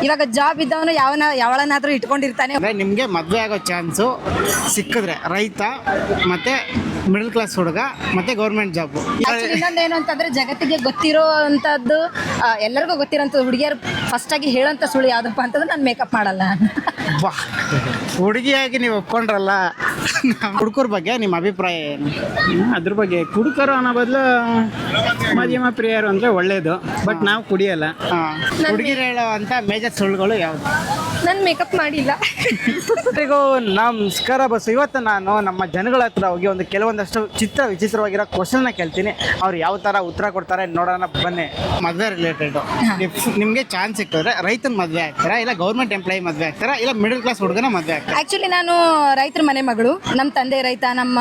ಇವಾಗ ಜಾಬ್ ಇದ್ದವನು ಯಾವಳನಾದ್ರೂ ಇಟ್ಕೊಂಡಿರ್ತಾನೆ. ನಿಮಗೆ ಮದುವೆ ಆಗೋ ಚಾನ್ಸು ಸಿಕ್ಕಿದ್ರೆ ರೈತ ಮತ್ತೆ ಮಿಡಲ್ ಕ್ಲಾಸ್ ಹುಡುಗ ಮತ್ತೆ ಗೌರ್ಮೆಂಟ್ ಜಾಬ್. ಇನ್ನೊಂದೇನು ಅಂತಂದ್ರೆ ಜಗತ್ತಿಗೆ ಗೊತ್ತಿರೋ ಅಂತದ್ದು, ಎಲ್ಲರಿಗೂ ಗೊತ್ತಿರೋಂಥ ಹುಡುಗಿಯರು ಫಸ್ಟ್ ಆಗಿ ಹೇಳೋಂಥ ಸುಳ್ಳು ಯಾವ್ದಪ್ಪ ಅಂತಂದ್ರೆ ನಾನು ಮೇಕಪ್ ಮಾಡಲ್ಲ. ಬಾ, ಹುಡುಗಿಯಾಗಿ ನೀವು ಒಪ್ಕೊಂಡ್ರಲ್ಲ, ಹುಡುಗರ ಬಗ್ಗೆ ನಿಮ್ಮ ಅಭಿಪ್ರಾಯ ಏನು? ಅದ್ರ ಬಗ್ಗೆ ಕುಡುಕರು ಅನ್ನೋ ಬದಲು ಮಧ್ಯಮ ಪ್ರಿಯರು ಅಂದರೆ ಒಳ್ಳೇದು, ಬಟ್ ನಾವು ಕುಡಿಯಲ್ಲ. ಹುಡುಗಿರು ಹೇಳೋ ಅಂತ ಮೇಜರ್ ಸುಳ್ಳುಗಳು ಯಾವುದು? ನಾನು ಮೇಕಪ್ ಮಾಡಿಲ್ಲ. ಎಲ್ರಿಗೂ ನಮಸ್ಕಾರ ಬಸ್ಸು. ಇವತ್ತು ನಾನು ನಮ್ಮ ಜನಗಳ ಹತ್ರ ಹೋಗಿ ಒಂದು ಕೆಲವೊಂದಷ್ಟು ವಿಚಿತ್ರವಾಗಿರೋ ಕ್ವಶನ್ನ ಕೇಳ್ತೀನಿ. ಅವ್ರು ಯಾವ ಥರ ಉತ್ತರ ಕೊಡ್ತಾರೆ ನೋಡೋಣ ಬನ್ನಿ. ಮದುವೆ ರಿಲೇಟೆಡ್ ನಿಮಗೆ ಚಾನ್ಸ್ ಸಿಕ್ಕಿದ್ರೆ ರೈತನ ಮದುವೆ ಆಗ್ತಾರಾ, ಇಲ್ಲ ಗೌರ್ಮೆಂಟ್ ಎಂಪ್ಲಾಯಿ ಮದುವೆ ಆಗ್ತಾರಾ, ಇಲ್ಲ ಮಿಡಲ್ ಕ್ಲಾಸ್ ಹುಡುಗನ ಮದುವೆ ಆಗ್ತಾರಾ? ಆ್ಯಕ್ಚುಲಿ ನಾನು ರೈತರ ಮನೆ ಮಗಳು. ನಮ್ಮ ತಂದೆ ರೈತ, ನಮ್ಮ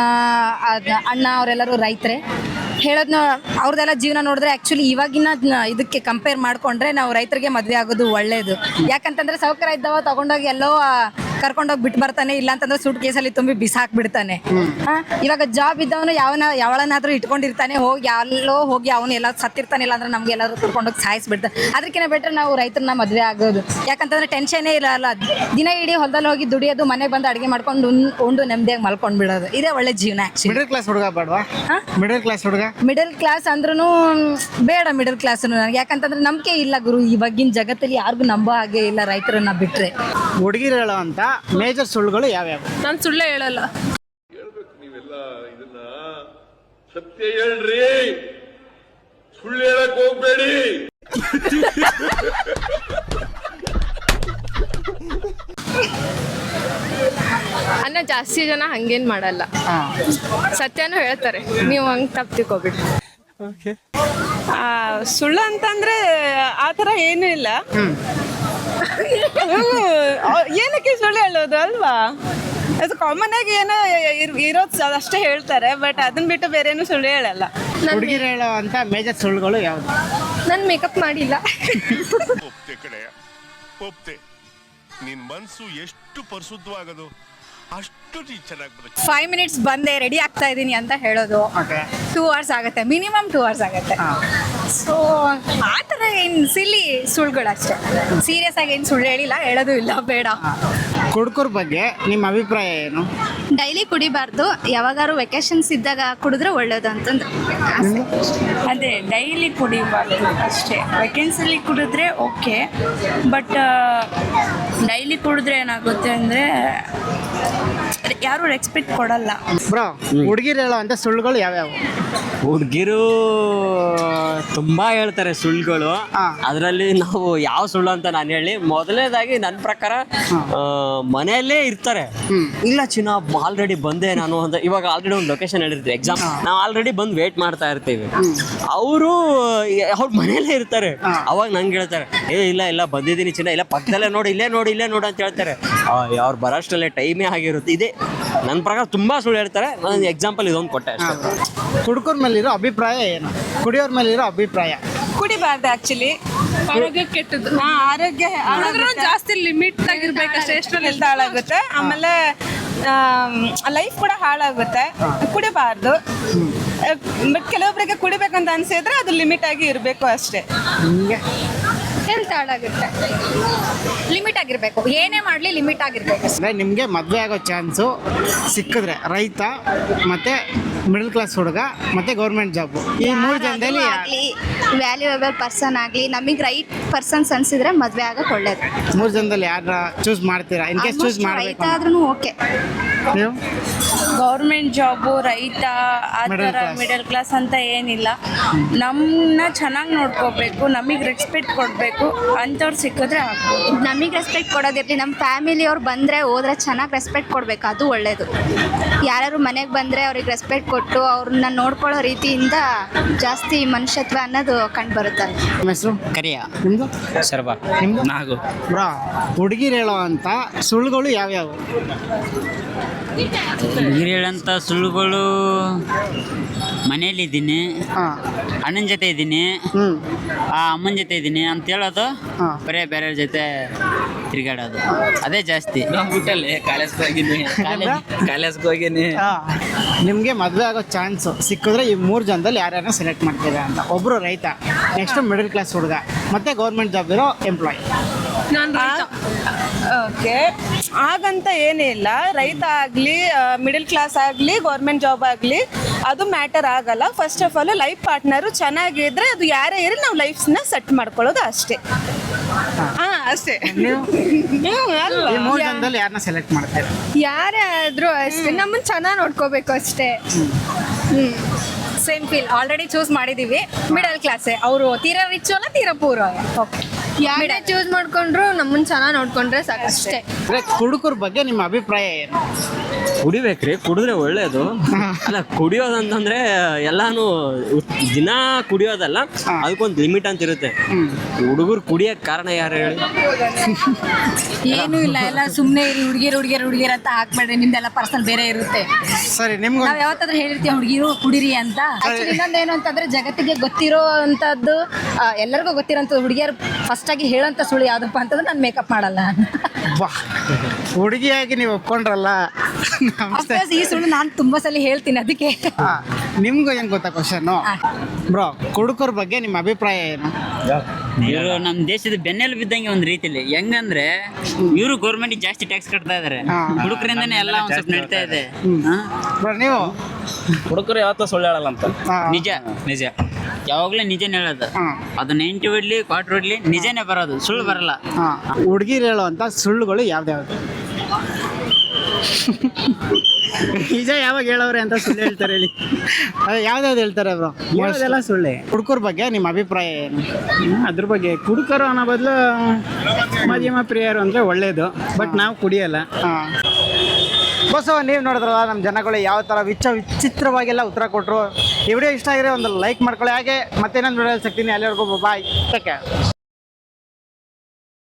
ಅಣ್ಣ ಅವರೆಲ್ಲರೂ ರೈತರೇ. ಹೇಳೋದನ್ನ ಅವ್ರದ್ದೆಲ್ಲ ಜೀವನ ನೋಡಿದ್ರೆ ಆ್ಯಕ್ಚುಲಿ ಇವಾಗಿನ ಇದಕ್ಕೆ ಕಂಪೇರ್ ಮಾಡಿಕೊಂಡ್ರೆ ನಾವು ರೈತರಿಗೆ ಮದುವೆ ಆಗೋದು ಒಳ್ಳೆಯದು. ಯಾಕಂತಂದರೆ ಸೌಕರ್ಯ ಇದ್ದವ ತೊಗೊಂಡೋಗಿ ಎಲ್ಲೋ ಕರ್ಕೊಂಡೋಗಿ ಬಿಟ್ಟು ಬರ್ತಾನೆ, ಇಲ್ಲ ಅಂತಂದ್ರೆ ಸೂಟ್ ಕೇಸಲ್ಲಿ ತುಂಬಿ ಬಿಸಾಕ್ಬಿಡ್ತಾನೆ. ಇವಾಗ ಜಾಬ್ ಇದ್ದವನು ಯಾವಳನಾದ್ರೂ ಇಟ್ಕೊಂಡಿರ್ತಾನೆ, ಹೋಗಿ ಅವನು ಎಲ್ಲ ಸತ್ತಿರ್ತಾನೆ, ಇಲ್ಲ ಅಂದ್ರೆ ನಮ್ಗೆ ಎಲ್ಲರೂ ಕರ್ಕೊಂಡೋಗಿ ಸಾಯಿಸ್ಬಿಡ್ತಾನೆ. ಅದಕ್ಕಿಂತ ಬೆಟ್ರೆ ನಾವು ರೈತರನ್ನ ಮದುವೆ ಆಗೋದು. ಯಾಕಂತಂದ್ರೆ ಟೆನ್ಷನ್ನೇ ಇರಲ್ಲ. ದಿನ ಇಡೀ ಹೊಲದಲ್ಲಿ ಹೋಗಿ ದುಡಿಯೋದು, ಮನೆಗೆ ಬಂದು ಅಡುಗೆ ಮಾಡ್ಕೊಂಡು ಉಂಡು ನೆಮ್ಮದಿಯಾಗಿ ಮಲ್ಕೊಂಡು ಬಿಡೋದು, ಇದೇ ಒಳ್ಳೆ ಜೀವನ. ಆ್ಯಕ್ಚುಲಿ ಮಿಡಲ್ ಕ್ಲಾಸ್ ಹುಡುಗ ಬೇಡವಾ? ಮಿಡಲ್ ಕ್ಲಾಸ್ ಹುಡುಗ ಮಿಡಲ್ ಕ್ಲಾಸ್ ಅಂದ್ರೂ ಬೇಡ. ಮಿಡಲ್ ಕ್ಲಾಸ್ ನನಗೆ ಯಾಕಂತಂದ್ರೆ ನಂಬಿಕೆ ಇಲ್ಲ ಗುರು, ಇವಾಗಿನ ಜಗತ್ತಲ್ಲಿ ಯಾರಿಗೂ ನಂಬೋ ಹಾಗೆ ಇಲ್ಲ ರೈತರನ್ನ ಬಿಟ್ರೆ. ಹುಡುಗಿರು ಹೇಳೋ ಅಂತ ಮೇಜರ್ ಸುಳ್ಳುಗಳು ಯಾವ್ಯಾವ? ನಾನು ಸುಳ್ಳೇ ಹೇಳಲ್ಲ. ಹೇಳ್ಬೇಕು ನೀವೆಲ್ಲ ಇದನ್ನ ಸತ್ಯ ಹೇಳ್ರಿ, ಸುಳ್ಳು ಹೇಳಕ್ ಹೋಗ್ಬೇಡಿ. ಅನ್ನ ಜಾಸ್ತಿ ಜನ ಹಂಗೇನ್ ಮಾಡಲ್ಲ, ಸತ್ಯನೂ ಹೇಳ್ತಾರೆ. ನೀವು ಹಂಗೆ ತಪ್ಪು ತಿಳ್ಕೊಬಿಡಿ. ಸುಳ್ಳು ಅಂತಂದ್ರೆ ಆ ಥರ ಏನೂ ಇಲ್ಲ. ಏನಕ್ಕೆ ಸುಳ್ಳು ಹೇಳೋದು ಅಲ್ವಾ? ಅದು ಕಾಮನ್ ಆಗಿ ಏನೋ ಇರೋದು ಅಷ್ಟೇ ಹೇಳ್ತಾರೆ, ಬಟ್ ಅದನ್ನ ಬಿಟ್ಟು ಬೇರೆ ಏನು ಸುಳ್ಳು ಹೇಳಲ್ಲ. ಹುಡುಗಿರು ಹೇಳೋ ಅಂತ ಮೇಜರ್ ಸುಳ್ಳುಗಳು ಯಾವುದು? ನಾನು ಮೇಕಪ್ ಮಾಡಿಲ್ಲ. ಒಪ್ತೆ ಕಡೆ ಒಪ್ತೆ. ನಿನ್ ಮನ್ಸು ಎಷ್ಟು ಪರಿಶುದ್ಧವಾಗದು ಅಷ್ಟು ಚೆನ್ನಾಗಿ ಬರುತ್ತೆ. 5 ಮಿನಿಟ್ಸ್ ಬಂದೆ, ರೆಡಿ ಆಗ್ತಾ ಇದ್ದೀನಿ ಅಂತ ಹೇಳೋದು 2 hours ಆಗುತ್ತೆ, ಮಿನಿಮಮ್ 2 hours ಆಗುತ್ತೆ. ಸೊ ಆ ಥರ ಏನು ಸಿಲ್ಲಿ ಸುಳ್ಳುಗಳಷ್ಟೇ. ಸೀರಿಯಸ್ ಆಗಿ ಏನು ಸುಳ್ಳು ಹೇಳೋದು ಇಲ್ಲ, ಬೇಡ. ಹುಡುಗರ ಬಗ್ಗೆ ನಿಮ್ಮ ಅಭಿಪ್ರಾಯ ಏನು? ಡೈಲಿ ಕುಡಿಬಾರ್ದು, ಯಾವಾಗಾರು ವೆಕೇಶನ್ಸ್ ಇದ್ದಾಗ ಕುಡಿದ್ರೆ ಒಳ್ಳೇದು ಅಂತಂದ್ರೆ. ಅದೇ ಡೈಲಿ ಕುಡಿಬಾರ್ದು ಅಷ್ಟೇ. ವೆಕೆನ್ಸಲ್ಲಿ ಕುಡಿದ್ರೆ ಓಕೆ, ಬಟ್ ಡೈಲಿ ಕುಡಿದ್ರೆ ಏನಾಗುತ್ತೆ ಅಂದರೆ ಯಾರು ರೆಸ್ಪೆಕ್ಟ್ ಕೊಡಲ್ಲ. ಬ್ರೋ, ಹುಡುಗಿರು ಹೇಳೋ ಅಂತ ಸುಳ್ಳುಗಳು ಯಾವ್ಯಾವು? ಹುಡುಗಿರು ತುಂಬಾ ಹೇಳ್ತಾರೆ ಸುಳ್ಳುಗಳು. ಅದರಲ್ಲಿ ನಾವು ಯಾವ ಸುಳ್ಳು ಅಂತ ನಾನು ಹೇಳಿ, ಮೊದಲನೇದಾಗಿ ನನ್ನ ಪ್ರಕಾರ ಮನೆಯಲ್ಲೇ ಇರ್ತಾರೆ. ಇಲ್ಲ ಚಿನ್ನ ಆಲ್ರೆಡಿ ಬಂದೆ ನಾನು ಅಂತ, ಇವಾಗ ಆಲ್ರೆಡಿ ಒಂದು ಲೊಕೇಶನ್ ಹೇಳಿರ್ತೀವಿ, ಎಕ್ಸಾಮ್ ನಾವು ಆಲ್ರೆಡಿ ಬಂದು ವೇಟ್ ಮಾಡ್ತಾ ಇರ್ತೀವಿ. ಅವರು ಅವ್ರ ಮನೆಯಲ್ಲೇ ಇರ್ತಾರೆ. ಅವಾಗ ನಂಗೆ ಹೇಳ್ತಾರೆ, ಇಲ್ಲ ಬಂದಿದ್ದೀನಿ ಚಿನ್ನ, ಇಲ್ಲ ಪಕ್ಕದಲ್ಲೇ ನೋಡಿ, ಇಲ್ಲೇ ನೋಡು ಅಂತ ಹೇಳ್ತಾರೆ. ಅವ್ರು ಬರೋಷ್ಟಲ್ಲೇ ಟೈಮೇ ಆಗಿರುತ್ತೆ. ಇದೆ ನನ್ನ ಪ್ರಕಾರ ತುಂಬಾ ಸುಳ್ಳು ಹೇಳ್ತಾರೆ. ನಾನು ಎಕ್ಸಾಂಪಲ್ ಇದೊಂದು ಕೊಟ್ಟೆ ಅಷ್ಟೇ. ಹುಡುಗರ ಮೇಲಿರೋ ಅಭಿಪ್ರಾಯ ಏನು? ಕುಡಿಯೋರ್ ಮೇಲಿರೋ ಅಭಿಪ್ರಾಯ? ಕುಡಿಬಾರ್ದು ಆಕ್ಚುಲಿ, ಆರೋಗ್ಯ ಕೆಟ್ಟದ್ದು. ಆರೋಗ್ಯ ಜಾಸ್ತಿ ಲಿಮಿಟ್ ಆಗಿರ್ಬೇಕಷ್ಟೇ, ಎಷ್ಟರಲ್ಲಿ ಹಾಳಾಗುತ್ತೆ. ಆಮೇಲೆ ಲೈಫ್ ಕೂಡ ಹಾಳಾಗುತ್ತೆ. ಕುಡಿಬಾರ್ದು. ಬಟ್ ಕೆಲವೊಬ್ಬರಿಗೆ ಕುಡಿಬೇಕಂತ ಅನ್ಸಿದ್ರೆ ಅದು ಲಿಮಿಟ್ ಆಗಿ ಇರಬೇಕು ಅಷ್ಟೇ. ಹೆಲ್ತ್ ಹಾಳಾಗುತ್ತೆ. ಲಿಮಿಟ್ ಆಗಿರಬೇಕು, ಏನೇ ಮಾಡಲಿ ಲಿಮಿಟ್ ಆಗಿರಬೇಕು. ನಿಮಗೆ ಮದುವೆ ಆಗೋ ಚಾನ್ಸು ಸಿಕ್ಕಿದ್ರೆ ರೈತ ಮತ್ತೆ ಮಿಡಲ್ ಕ್ಲಾಸ್ ಹುಡುಗ ಮತ್ತೆ ಗೌರ್ಮೆಂಟ್ ಜಾಬ್, ಈ 3 ಜನದಲ್ಲಿ ವ್ಯಾಲ್ಯೂಯಬಲ್ ಪರ್ಸನ್ ಆಗಲಿ, ನಮಗೆ ರೈಟ್ ಪರ್ಸನ್ಸ್ ಅನ್ಸಿದ್ರೆ ಮದುವೆ ಆಗಕ್ಕೆ ಒಳ್ಳೇದು. 3 ಜನದಲ್ಲಿ ಯಾರ ಚೂಸ್ ಮಾಡ್ತೀರಾ? ಇನ್ ಕೇಸ್ ಚೂಸ್ ಮಾಡಬೇಕು ರೈತ ಆದ್ರೂ ಓಕೆ. ನೀವು ಗೌರ್ಮೆಂಟ್ ಜಾಬು, ರೈತ, ಆ ಥರ ಮಿಡಲ್ ಕ್ಲಾಸ್ ಅಂತ ಏನಿಲ್ಲ. ನಮ್ಮನ್ನ ಚೆನ್ನಾಗಿ ನೋಡ್ಕೋಬೇಕು, ನಮಗೆ ರೆಸ್ಪೆಕ್ಟ್ ಕೊಡಬೇಕು, ಅಂಥವ್ರು ಸಿಕ್ಕಿದ್ರೆ ಆಗ್ಬೋದು. ನಮಗೆ ರೆಸ್ಪೆಕ್ಟ್ ಕೊಡೋದಿರಲಿ, ನಮ್ಮ ಫ್ಯಾಮಿಲಿಯವ್ರು ಬಂದರೆ ಹೋದ್ರೆ ಚೆನ್ನಾಗಿ ರೆಸ್ಪೆಕ್ಟ್ ಕೊಡಬೇಕು, ಅದು ಒಳ್ಳೆಯದು. ಯಾರು ಮನೆಗೆ ಬಂದರೆ ಅವ್ರಿಗೆ ರೆಸ್ಪೆಕ್ಟ್ ಕೊಟ್ಟು ಅವ್ರನ್ನ ನೋಡ್ಕೊಳ್ಳೋ ರೀತಿಯಿಂದ ಜಾಸ್ತಿ ಮನುಷ್ಯತ್ವ ಅನ್ನೋದು ಕಂಡು ಬರುತ್ತೆ. ನಿಮ್ಮ ಹೆಸರು? ಕರಿಯ. ನಿಮ್ಮದು? ಸರ್ಬ. ನಿಮ್ಮದು? ನಾಗು. ಬ್ರಾ, ಹುಡುಗಿರು ಹೇಳೋ ಅಂತ ಸುಳ್ಳುಗಳು ಯಾವ್ಯಾವು? ಹುಡುಗಿರು ಹೇಳೋಂಥ ಸುಳ್ಳುಗಳು, ಮನೇಲಿದ್ದೀನಿ, ಅಣ್ಣನ ಜೊತೆ ಇದ್ದೀನಿ, ಅಮ್ಮನ ಜೊತೆ ಇದ್ದೀನಿ ಅಂತ ಹೇಳೋದು, ಬರೀ ಬೇರೆಯವ್ರ ಜೊತೆ ತಿರುಗಾಡೋದು, ಅದೇ ಜಾಸ್ತಿ. ಕಾಲೇಜ್ಗೆ ಹೋಗಿನಿ. ನಿಮಗೆ ಮದುವೆ ಆಗೋ ಚಾನ್ಸ್ ಸಿಕ್ಕಿದ್ರೆ ಈ 3 ಜನದಲ್ಲಿ ಯಾರ್ಯಾರನ್ನ ಸೆಲೆಕ್ಟ್ ಮಾಡ್ತೀರಾ ಅಂತ? ಒಬ್ಬರು ರೈತ, ನೆಕ್ಸ್ಟ್ ಮಿಡಲ್ ಕ್ಲಾಸ್ ಹುಡುಗ, ಮತ್ತೆ ಗೌರ್ಮೆಂಟ್ ಜಾಬ್ ಇರೋ ಎಂಪ್ಲಾಯ್. ಓಕೆ, ಹಾಗಂತ ಏನೇ ಇಲ್ಲ. ರೈತ ಆಗಲಿ, ಮಿಡಲ್ ಕ್ಲಾಸ್ ಆಗಲಿ, ಗೌರ್ಮೆಂಟ್ ಜಾಬ್ ಆಗಲಿ, ಅದು ಮ್ಯಾಟರ್ ಆಗಲ್ಲ. First of all life partner ಚೆನ್ನಾಗಿದ್ರೆ ಅದು ಯಾರೇ ಇರಲಿ ನಾವು ಲೈಫ್ನ ಸೆಟ್ ಮಾಡ್ಕೊಳ್ಳೋದು ಅಷ್ಟೇ. ಅಷ್ಟೇ. ನೀವು ಅಲ್ವಾ? ಈ 3 ಜನದಲ್ಲಿ ಯಾರನ್ನ ಸೆಲೆಕ್ಟ್ ಮಾಡ್ತೀರಾ? ಯಾರೇ ಆದ್ರೂ ಅಷ್ಟೇ, ನಮ್ಮನ್ನ ಚೆನ್ನಾಗಿ ನೋಡ್ಕೋಬೇಕು ಅಷ್ಟೇ. Same feel. ಆಲ್ರೆಡಿ ಚೂಸ್ ಮಾಡಿದೀವಿ, ಮಿಡಲ್ ಕ್ಲಾಸೇ. ಅವರು ತೀರಾ ರಿಚ್ ಅಲ್ಲ, ತೀರಾ ಪೂರ್. ಓಕೆ, ಯಾರೇ ಚೂಸ್ ಮಾಡ್ಕೊಂಡ್ರು ನಮ್ಮನ್ನ ಚೆನ್ನಾಗಿ ನೋಡ್ಕೊಂಡ್ರೆ ಸಾಕಷ್ಟೇ. ಕುಡುಕರ ಬಗ್ಗೆ ನಿಮ್ಮ ಅಭಿಪ್ರಾಯ ಏನು? ಕುಡಿಬೇಕ್ರಿ, ಕುಡಿದ್ರೆ ಒಳ್ಳೇದು. ಅಲ್ಲ, ಕುಡಿಯೋದಂತಂದ್ರೆ ಎಲ್ಲಾನು ದಿನ ಕುಡಿಯೋದಲ್ಲ, ಅದಕ್ಕೊಂದು ಲಿಮಿಟ್ ಅಂತ ಇರುತ್ತೆ. ಹುಡುಗರು ಕುಡಿಯಕ್ ಕಾರಣ ಯಾರು ಹೇಳಿ? ಏನೂ ಇಲ್ಲ, ಎಲ್ಲ ಸುಮ್ಮನೆ ಇರಿ. ಹುಡುಗಿರು ಅಂತ ಹಾಕ್ಬೇಡ್ರಿ, ನಿಮ್ದೆಲ್ಲ ಪರ್ಸನಲ್ ಬೇರೆ ಇರುತ್ತೆ. ಸರಿ, ನಿಮ್ಗೆ ನಾವ್ ಯಾವತ್ತಾದ್ರೂ ಹೇಳಿರ್ತೀವಿ ಹುಡುಗಿರು ಕುಡಿರಿ ಅಂತ. Actually ಇನ್ನೊಂದೇನು ಅಂತಂದ್ರೆ, ಜಗತ್ತಿಗೆ ಗೊತ್ತಿರೋ ಅಂತದ್ದು, ಎಲ್ಲರಿಗೂ ಗೊತ್ತಿರೋಂಥದ್ದು ಹುಡುಗಿಯರು ಫಸ್ಟ್ ಆಗಿ ಹೇಳೋಂಥ ಸುಳ್ಳು ಯಾವ್ದಪ್ಪ ಅಂತಂದ್ರೆ ನಾನು ಮೇಕಪ್ ಮಾಡಲ್ಲ. ಹುಡುಗಿಯಾಗಿ ನೀವು ಒಪ್ಕೊಂಡ್ರಲ್ಲ, Of course, ಈ ಸುಳ್ಳು ನಾನು ತುಂಬಾ ಸಲ ಹೇಳ್ತೀನಿ, ಅದಕ್ಕೆ. ನಿಮ್ಗೂ ಹೆಂಗ್ ಗೊತ್ತಾ ಕ್ವಶನ್? ಬ್ರೋ, ಕುಡುಕರ ಬಗ್ಗೆ ನಿಮ್ಮ ಅಭಿಪ್ರಾಯ ಏನು? ಇವರು ನಮ್ಮ ದೇಶದ ಬೆನ್ನೆಲು ಬಿದ್ದಂಗೆ ಒಂದು ರೀತಿಲಿ. ಹೆಂಗಂದ್ರೆ ಇವರು ಗೌರ್ಮೆಂಟ್ ಜಾಸ್ತಿ ಟ್ಯಾಕ್ಸ್ ಕಟ್ತಾ ಇದಾರೆ, ಹುಡುಗರಿಂದಾನೆ ಎಲ್ಲ ಒಂದ್ ಸ್ವಲ್ಪ ನಡೀತಾ ಇದೆ. ಬ್ರೋ, ನೀವು? ಹುಡುಗರು ಯಾವತ್ತೂ ಸುಳ್ಳು ಹೇಳಲ್ಲ ಅಂತ. ನಿಜ ನಿಜ, ಯಾವಾಗ್ಲೂ ನಿಜನೇ ಹೇಳೋದು. ಅದು 90 ಹೊಡ್ಲಿ, ಕ್ವಾರ್ಟರ್ ಹೊಡ್ಲಿ, ನಿಜನೇ ಬರೋದು, ಸುಳ್ಳು ಬರಲ್ಲ. ಹುಡುಗಿರು ಹೇಳುವಂತ ಸುಳ್ಳುಗಳು ಯಾವ್ದ್ಯಾವ್ದು? ನಿಜ ಯಾವಾಗ ಹೇಳವ್ರೆ ಅಂತ ಸುಳ್ಳು ಹೇಳ್ತಾರೆ ಹೇಳಿ. ಅದೇ ಯಾವ್ದಾವ್ದು ಹೇಳ್ತಾರೆ ಬ್ರೋ? ಅದೆಲ್ಲ ಸುಳ್ಳೆ. ಹುಡುಗರ ಬಗ್ಗೆ ನಿಮ್ಮ ಅಭಿಪ್ರಾಯ ಏನು? ಅದ್ರ ಬಗ್ಗೆ ಕುಡುಕರು ಅನ್ನೋ ಬದಲು ಮಧ್ಯಮ ಪ್ರಿಯರು ಅಂದರೆ ಒಳ್ಳೇದು. ಬಟ್ ನಾವು ಕುಡಿಯಲ್ಲ. ಬಸ್, ನೀವು ನೋಡಿದ್ರಲ್ಲ ನಮ್ಮ ಜನಗಳು ಯಾವ ಥರ ವಿಚಿತ್ರವಾಗೆಲ್ಲ ಉತ್ತರ ಕೊಟ್ಟರು. ಈ ವಿಡಿಯೋ ಇಷ್ಟ ಆಗಿದ್ರೆ ಒಂದು ಲೈಕ್ ಮಾಡ್ಕೊಳ್ಳಿ. ಹಾಗೆ ಮತ್ತೇನೊಂದು ವಿಡಿಯೋ ಸಿಗ್ತೀನಿ. ಅಲ್ಲಿವರೆಗೂ ಬಾಯ್, ಟೇಕ್ ಕೇರ್.